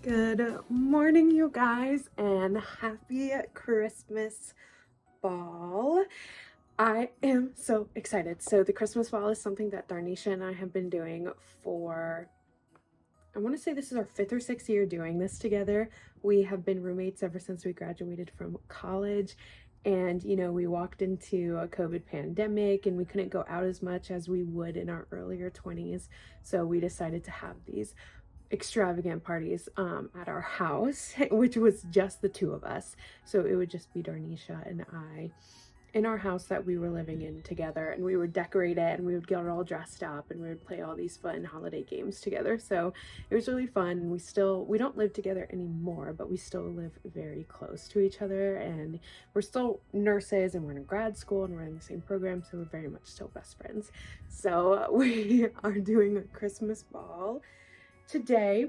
Good morning, you guys, and happy Christmas ball. I am so excited. So the Christmas ball is something that Darnisha and I have been doing for, I want to say this is our 5th or 6th year doing this together. We have been roommates ever since we graduated from college. And, we walked into a COVID pandemic and we couldn't go out as much as we would in our earlier 20s. So we decided to have these extravagant parties at our house, which was just the two of us. So it would just be Darnisha and I in our house that we were living in together, and we would decorate it and we would get it all dressed up and we would play all these fun holiday games together. So it was really fun. We don't live together anymore, but we still live very close to each other, and we're still nurses and we're in grad school and we're in the same program, so we're very much still best friends. So we are doing a Christmas ball today.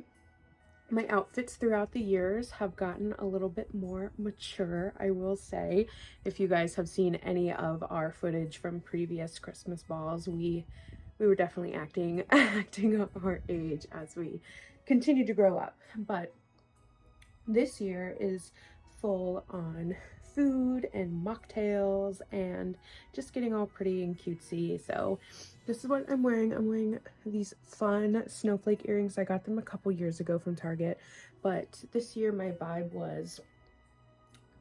My outfits throughout the years have gotten a little bit more mature, I will say. If you guys have seen any of our footage from previous Christmas balls, we were definitely acting our age as we continue to grow up. But this year is full on food and mocktails and just getting all pretty and cutesy. So this is what I'm wearing. I'm wearing these fun snowflake earrings. I got them a couple years ago from Target, but this year my vibe was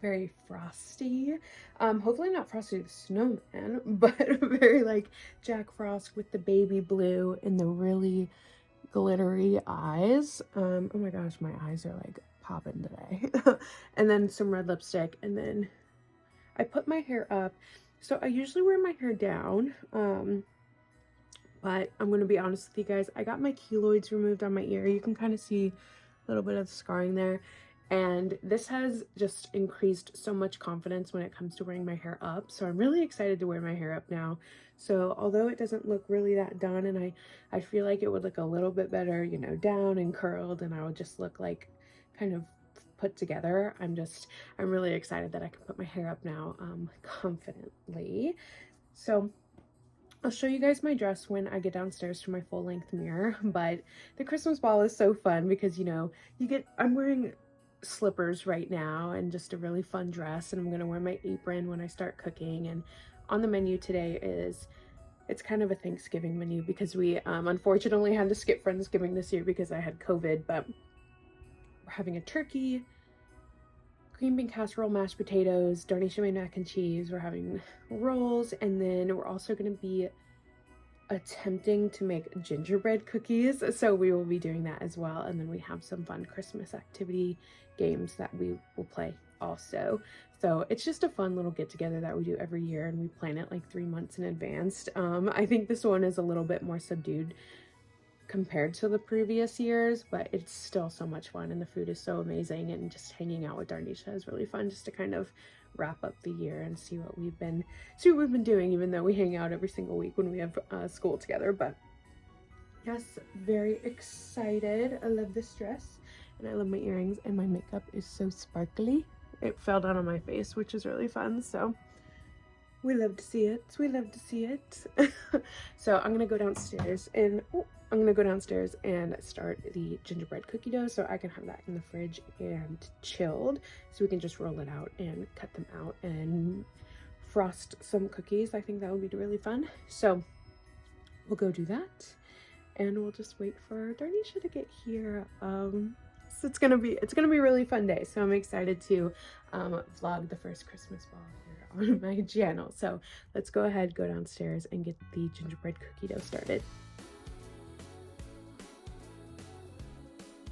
very frosty. Hopefully not Frosty the Snowman, but very like Jack Frost with the baby blue and the really glittery eyes. Oh my gosh, my eyes are like popping today. And then some red lipstick, and then I put my hair up. So I usually wear my hair down, but I'm gonna be honest with you guys, I got my keloids removed on my ear. You can kind of see a little bit of the scarring there. And this has just increased so much confidence when it comes to wearing my hair up. So I'm really excited to wear my hair up now. So although it doesn't look really that done, and I feel like it would look a little bit better, down and curled, and I would just look like kind of put together. I'm really excited that I can put my hair up now confidently. So I'll show you guys my dress when I get downstairs to my full length mirror, but the Christmas ball is so fun because, I'm wearing slippers right now and just a really fun dress, and I'm gonna wear my apron when I start cooking. And on the menu today it's kind of a Thanksgiving menu because we unfortunately had to skip Friendsgiving this year because I had COVID, but we're having a turkey, green bean casserole, mashed potatoes, Darnisha made mac and cheese, we're having rolls, and then we're also going to be attempting to make gingerbread cookies, so we will be doing that as well. And then we have some fun Christmas activity games that we will play also. So it's just a fun little get together that we do every year, and we plan it like 3 months in advance. I think this one is a little bit more subdued compared to the previous years, but it's still so much fun, and the food is so amazing, and just hanging out with Darnisha is really fun, just to kind of wrap up the year and see what we've been doing, even though we hang out every single week when we have school together. But yes, very excited. I love this dress and I love my earrings, and my makeup is so sparkly. It fell down on my face, which is really fun. So we love to see it. We love to see it. So I'm gonna go downstairs and start the gingerbread cookie dough so I can have that in the fridge and chilled, so we can just roll it out and cut them out and frost some cookies. I think that would be really fun. So we'll go do that, and we'll just wait for Darnisha to get here. So it's gonna be a really fun day. So I'm excited to vlog the first Christmas ball here on my channel. So let's go ahead, go downstairs, and get the gingerbread cookie dough started.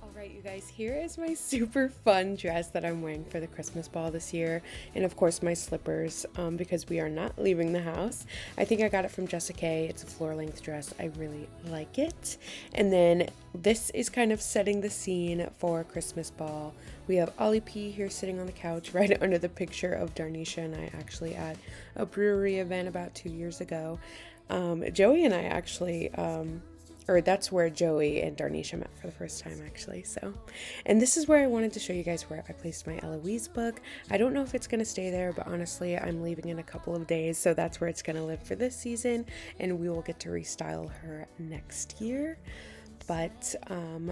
Alright, you guys, here is my super fun dress that I'm wearing for the Christmas ball this year, and of course my slippers, because we are not leaving the house. I think I got it from Jessica. It's a floor length dress. I really like it. And then this is kind of setting the scene for Christmas ball. We have Ollie P here sitting on the couch right under the picture of Darnisha and I, actually at a brewery event about 2 years ago. Joey and I actually or that's where Joey and Darnisha met for the first time, actually. So, and this is where I wanted to show you guys where I placed my Eloise book. I don't know if it's going to stay there, but honestly, I'm leaving in a couple of days, so that's where it's going to live for this season, and we will get to restyle her next year. But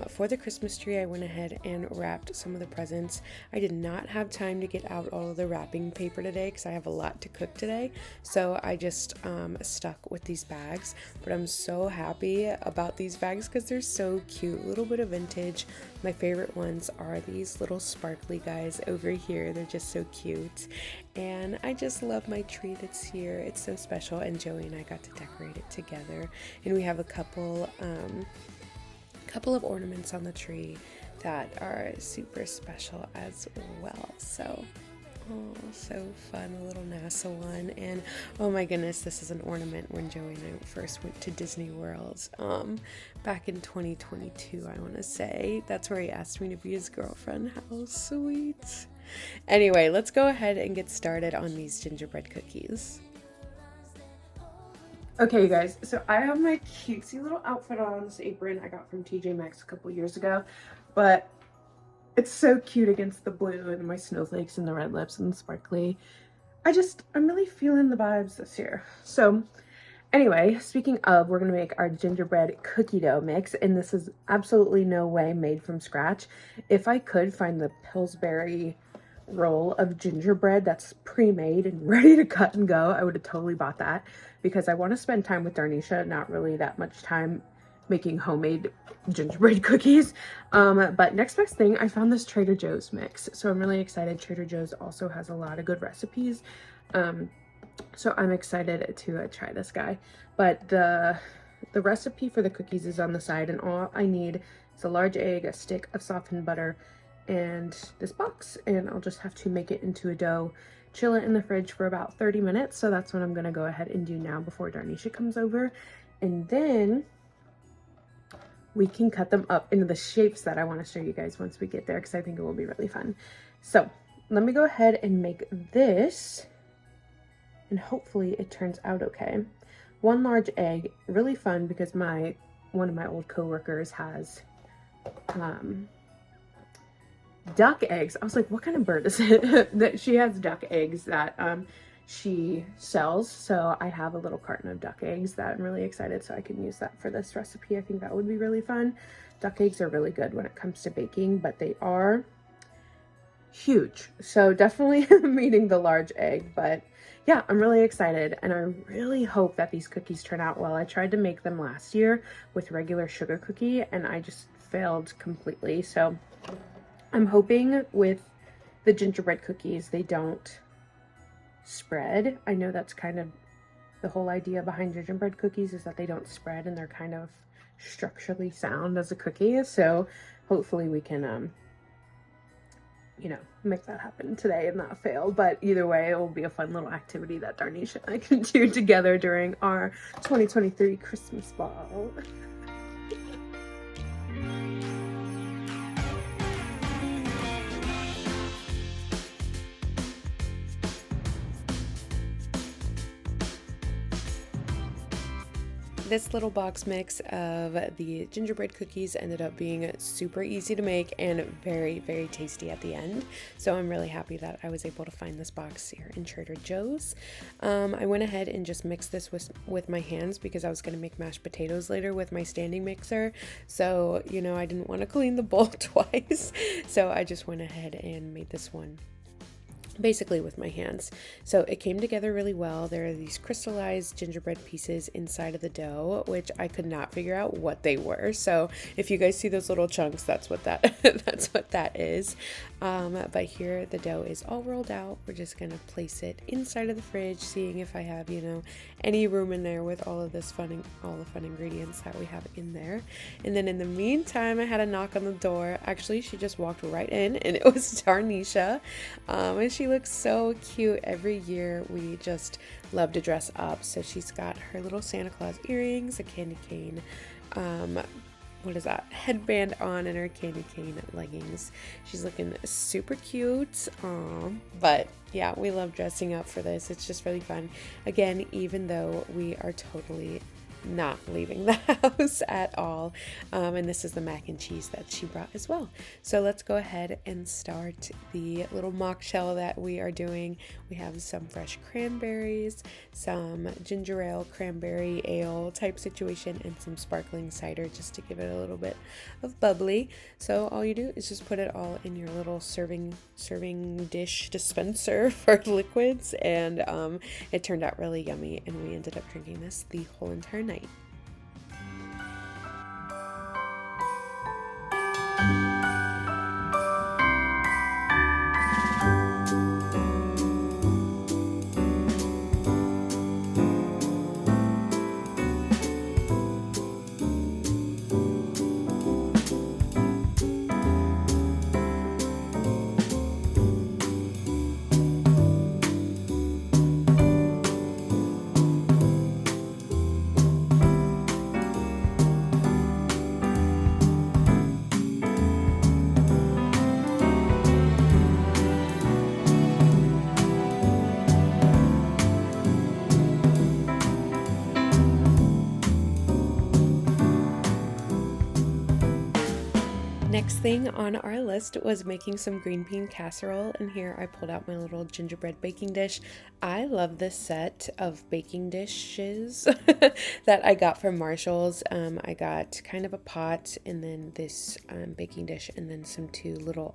for the Christmas tree, I went ahead and wrapped some of the presents. I did not have time to get out all of the wrapping paper today because I have a lot to cook today. So I just stuck with these bags. But I'm so happy about these bags because they're so cute. A little bit of vintage. My favorite ones are these little sparkly guys over here. They're just so cute. And I just love my tree that's here. It's so special. And Joey and I got to decorate it together. And we have a couple of ornaments on the tree that are super special as well. So, oh, so fun, a little NASA one. And oh my goodness, this is an ornament when Joey and I first went to Disney World back in 2022, I want to say. That's where he asked me to be his girlfriend. How sweet. Anyway, let's go ahead and get started on these gingerbread cookies. Okay, you guys, so I have my cutesy little outfit on, this apron I got from TJ Maxx a couple years ago, but it's so cute against the blue and my snowflakes and the red lips and the sparkly. I'm really feeling the vibes this year. So anyway, speaking of, we're going to make our gingerbread cookie dough mix, and this is absolutely no way made from scratch. If I could find the Pillsbury roll of gingerbread that's pre-made and ready to cut and go, I would have totally bought that because I want to spend time with Darnisha, not really that much time making homemade gingerbread cookies. But next best thing, I found this Trader Joe's mix, so I'm really excited. Trader Joe's also has a lot of good recipes, so I'm excited to try this guy. But the recipe for the cookies is on the side, and all I need is a large egg, a stick of softened butter, and this box, and I'll just have to make it into a dough, chill it in the fridge for about 30 minutes. So that's what I'm gonna go ahead and do now before Darnisha comes over, and then we can cut them up into the shapes that I want to show you guys once we get there, because I think it will be really fun. So let me go ahead and make this, and hopefully it turns out okay. One large egg, really fun because one of my old coworkers has duck eggs. I was like, what kind of bird is it? That she has duck eggs that she sells. So I have a little carton of duck eggs that I'm really excited so I can use that for this recipe. I think that would be really fun. Duck eggs are really good when it comes to baking, but they are huge. So definitely meeting the large egg, but yeah, I'm really excited, and I really hope that these cookies turn out well. I tried to make them last year with regular sugar cookie and I just failed completely. So I'm hoping with the gingerbread cookies, they don't spread. I know that's kind of the whole idea behind gingerbread cookies, is that they don't spread and they're kind of structurally sound as a cookie. So hopefully we can, make that happen today and not fail. But either way, it will be a fun little activity that Darnisha and I can do together during our 2023 Christmas ball. This little box mix of the gingerbread cookies ended up being super easy to make and very, very tasty at the end. So I'm really happy that I was able to find this box here in Trader Joe's. I went ahead and just mixed this with my hands because I was going to make mashed potatoes later with my standing mixer. So, I didn't want to clean the bowl twice. So I just went ahead and made this one basically with my hands. So it came together really well. There are these crystallized gingerbread pieces inside of the dough, which I could not figure out what they were. So if you guys see those little chunks, that's what that that's what that is. But here the dough is all rolled out. We're just gonna place it inside of the fridge, seeing if I have, any room in there with all of this all the fun ingredients that we have in there. And then in the meantime, I had a knock on the door. Actually, she just walked right in, and it was Darnisha. And she looks so cute. Every year we just love to dress up. So she's got her little Santa Claus earrings, a candy cane, headband on, and her candy cane leggings. She's looking super cute. But yeah, we love dressing up for this. It's just really fun. Again, even though we are totally not leaving the house at all. And this is the mac and cheese that she brought as well. So let's go ahead and start the little mock shell that we are doing. We have some fresh cranberries, some ginger ale, cranberry ale type situation, and some sparkling cider just to give it a little bit of bubbly. So all you do is just put it all in your little serving dish dispenser for liquids, and it turned out really yummy, and we ended up drinking this the whole entire night. Next thing on our list was making some green bean casserole, and here I pulled out my little gingerbread baking dish. I love this set of baking dishes that I got from Marshall's. I got kind of a pot, and then this baking dish, and then some two little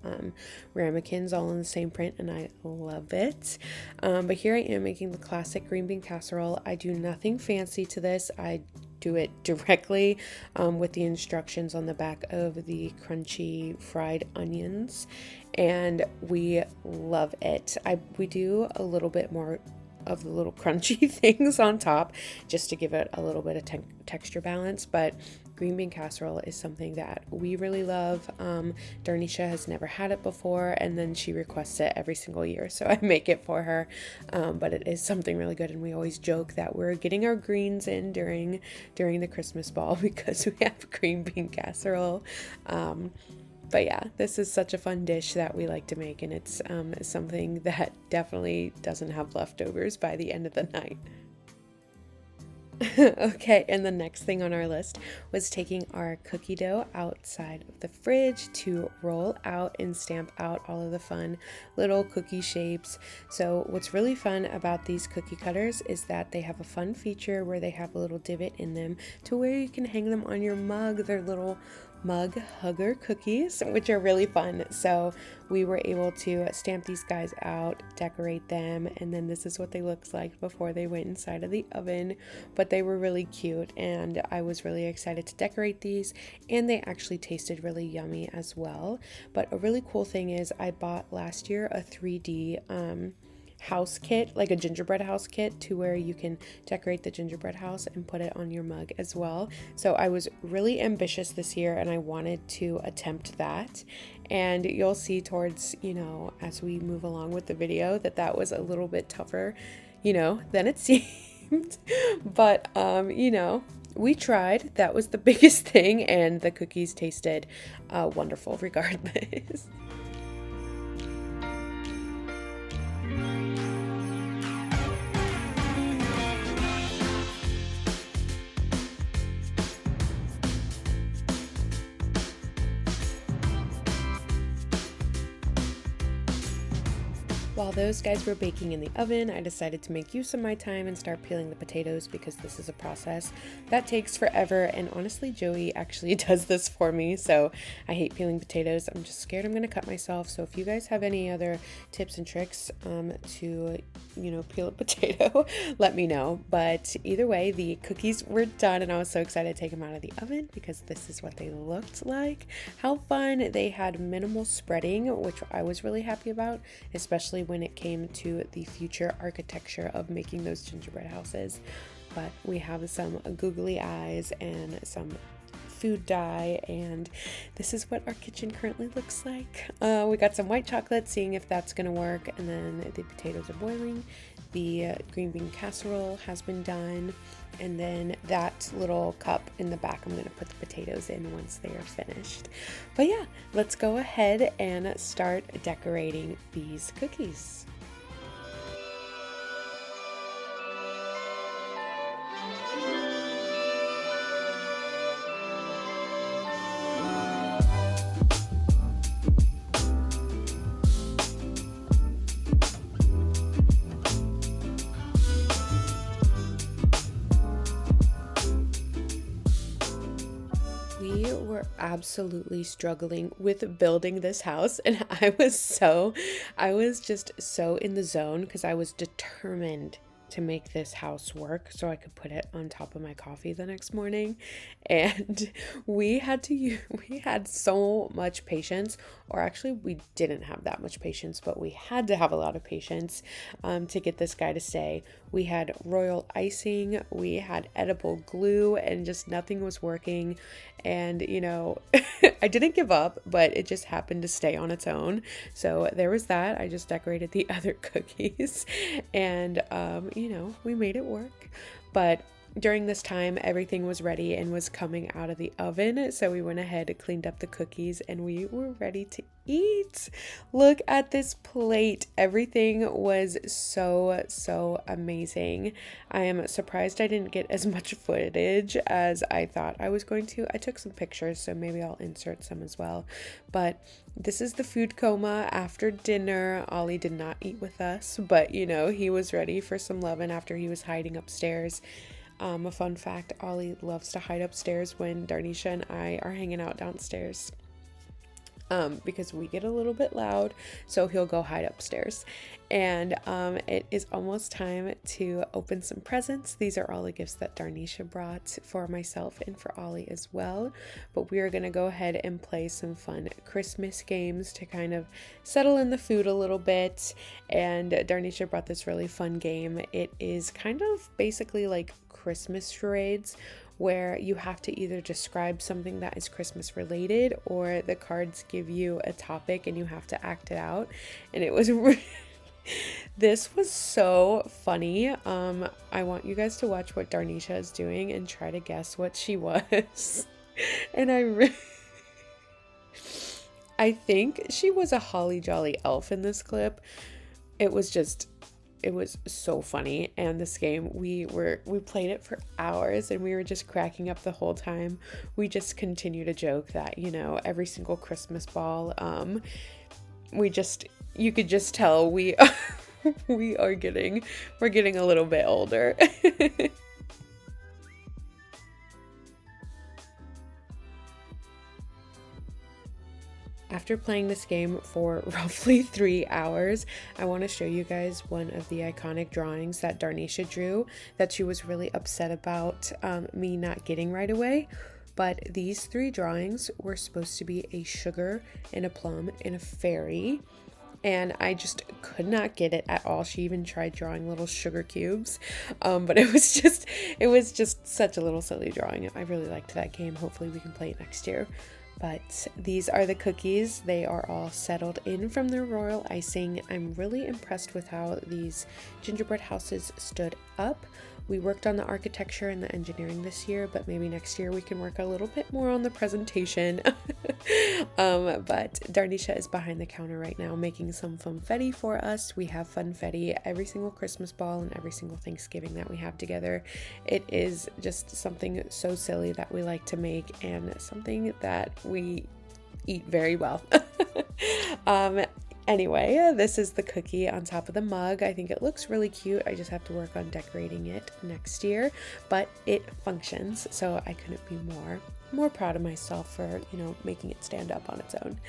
ramekins all in the same print, and I love it. But here I am making the classic green bean casserole. I do nothing fancy to this. I do it directly with the instructions on the back of the crunchy fried onions, and we love it. We do a little bit more of the little crunchy things on top just to give it a little bit of texture balance, but green bean casserole is something that we really love. Darnisha has never had it before, and then she requests it every single year, so I make it for her. But it is something really good, and we always joke that we're getting our greens in during the Christmas ball because we have green bean casserole. But yeah, this is such a fun dish that we like to make, and it's something that definitely doesn't have leftovers by the end of the night. Okay, and the next thing on our list was taking our cookie dough outside of the fridge to roll out and stamp out all of the fun little cookie shapes. So what's really fun about these cookie cutters is that they have a fun feature where they have a little divot in them to where you can hang them on your mug. They're little mug hugger cookies, which are really fun. So we were able to stamp these guys out, decorate them, and then this is what they looked like before they went inside of the oven. But they were really cute, and I was really excited to decorate these, and they actually tasted really yummy as well. But a really cool thing is I bought last year a 3D house kit, like a gingerbread house kit, to where you can decorate the gingerbread house and put it on your mug as well. So I was really ambitious this year, and I wanted to attempt that. And you'll see towards, as we move along with the video, that was a little bit tougher, than it seemed. But, we tried. That was the biggest thing, and the cookies tasted wonderful regardless. While those guys were baking in the oven, I decided to make use of my time and start peeling the potatoes because this is a process that takes forever, and honestly Joey actually does this for me, so I hate peeling potatoes. I'm just scared I'm gonna cut myself. So if you guys have any other tips and tricks to peel a potato, let me know. But either way, the cookies were done, and I was so excited to take them out of the oven because this is what they looked like. How fun. They had minimal spreading, which I was really happy about, especially when it came to the future architecture of making those gingerbread houses. But we have some googly eyes and some food dye, and this is what our kitchen currently looks like. We got some white chocolate, seeing if that's gonna work, and then the potatoes are boiling. The green bean casserole has been done, and then that little cup in the back I'm going to put the potatoes in once they are finished. But yeah, let's go ahead and start decorating these cookies. we were absolutely struggling with building this house, and I was just so in the zone because I was determined to make this house work so I could put it on top of my coffee the next morning. And we had so much patience, or actually we didn't have that much patience, but we had to have a lot of patience to get this guy to stay. We had royal icing, we had edible glue, and just nothing was working. And I didn't give up, but it just happened to stay on its own. So there was that. I just decorated the other cookies, and we made it work. But during this time, everything was ready and was coming out of the oven. So we went ahead and cleaned up the cookies, and we were ready to eat. Look at this plate. Everything was so amazing. I am surprised I didn't get as much footage as I thought I was going to. I took some pictures, so maybe I'll insert some as well. But this is the food coma after dinner. Ollie did not eat with us, but he was ready for some loving after he was hiding upstairs. A fun fact, Ollie loves to hide upstairs when Darnisha and I are hanging out downstairs. Because we get a little bit loud, so he'll go hide upstairs. And it is almost time to open some presents. These are all the gifts that Darnisha brought for myself and for Ollie as well. But we are going to go ahead and play some fun Christmas games to kind of settle in the food a little bit. And Darnisha brought this really fun game. It is kind of basically like Christmas charades, where you have to either describe something that is Christmas related, or the cards give you a topic and you have to act it out. And it was this was so funny. I want you guys to watch what Darnisha is doing and try to guess what she was. And I think she was a holly jolly elf in this clip. It was so funny. And this game, we played it for hours, and we were just cracking up the whole time. We just continue to joke that every single Christmas ball, you could just tell we're getting a little bit older. After playing this game for roughly 3 hours, I want to show you guys one of the iconic drawings that Darnisha drew that she was really upset about me not getting right away. But these 3 drawings were supposed to be a sugar and a plum and a fairy. And I just could not get it at all. She even tried drawing little sugar cubes. But it was just such a little silly drawing. I really liked that game. Hopefully we can play it next year. But these are the cookies. They are all settled in from their royal icing. I'm really impressed with how these gingerbread houses stood up. We worked on the architecture and the engineering this year, but maybe next year we can work a little bit more on the presentation. But Darnisha is behind the counter right now making some funfetti for us. We have funfetti every single Christmas ball and every single Thanksgiving that we have together. It is just something so silly that we like to make, and something that we eat very well. Anyway, this is the cookie on top of the mug. I think it looks really cute. I just have to work on decorating it next year, but it functions, so I couldn't be more proud of myself for, making it stand up on its own.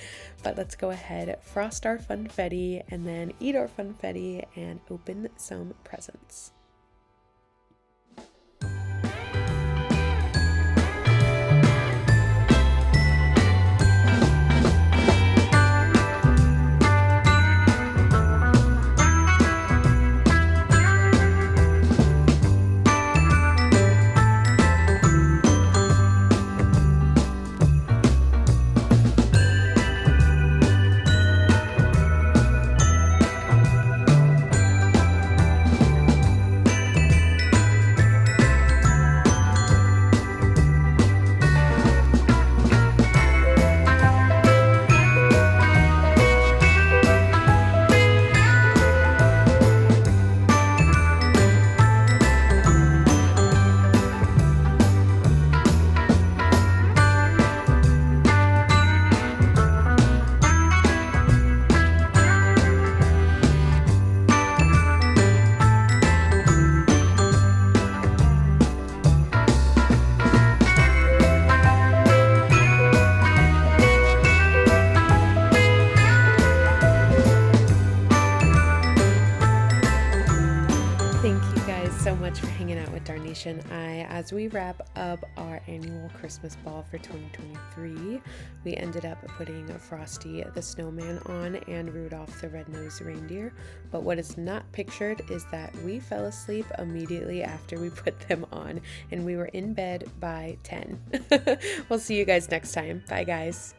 But let's go ahead, frost our funfetti, and then eat our funfetti and open some presents. as we wrap up our annual Christmas ball for 2023, we ended up putting Frosty the Snowman on and Rudolph the Red-Nosed Reindeer. But what is not pictured is that we fell asleep immediately after we put them on, and we were in bed by 10. We'll see you guys next time. Bye, guys.